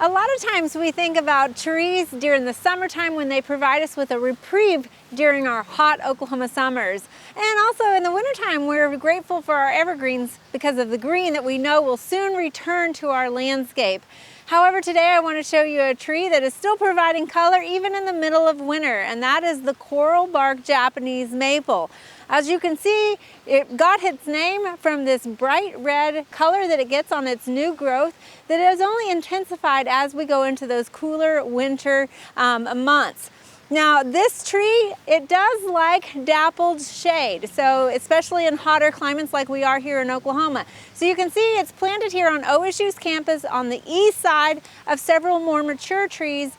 A lot of times we think about trees during the summertime when they provide us with a reprieve during our hot Oklahoma summers. And also in the wintertime, we're grateful for our evergreens because of the green that we know will soon return to our landscape. However, today I want to show you a tree that is still providing color even in the middle of winter, and that is the coral bark Japanese maple. As you can see, it got its name from this bright red color that it gets on its new growth that is only intensified as we go into those cooler winter months. Now this tree, it does like dappled shade, so especially in hotter climates like we are here in Oklahoma. So you can see it's planted here on OSU's campus on the east side of several more mature trees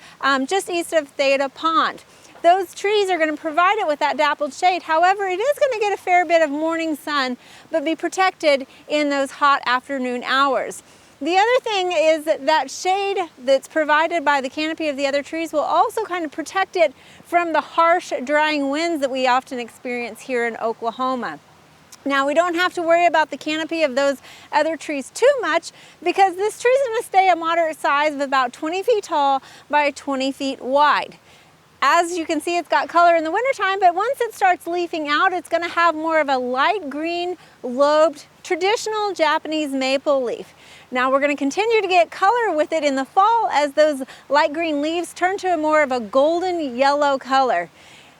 just east of Theta Pond. Those trees are going to provide it with that dappled shade. However, it is going to get a fair bit of morning sun, but be protected in those hot afternoon hours. The other thing is that shade that's provided by the canopy of the other trees will also kind of protect it from the harsh drying winds that we often experience here in Oklahoma. Now, we don't have to worry about the canopy of those other trees too much because this tree is going to stay a moderate size of about 20 feet tall by 20 feet wide. As you can see, it's got color in the wintertime, but once it starts leafing out, it's going to have more of a light green, lobed, traditional Japanese maple leaf. Now we're going to continue to get color with it in the fall as those light green leaves turn to more of a golden yellow color.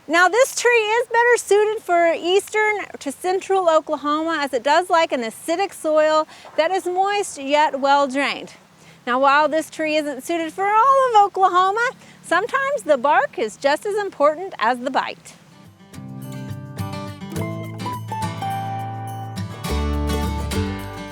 Now this tree is better suited for eastern to central Oklahoma as it does like an acidic soil that is moist yet well drained. Now while this tree isn't suited for all of Oklahoma, sometimes the bark is just as important as the bite.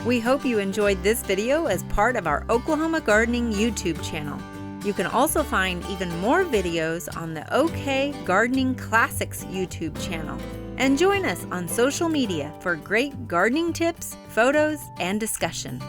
We hope you enjoyed this video as part of our Oklahoma Gardening YouTube channel. You can also find even more videos on the OK Gardening Classics YouTube channel. And join us on social media for great gardening tips, photos, and discussion.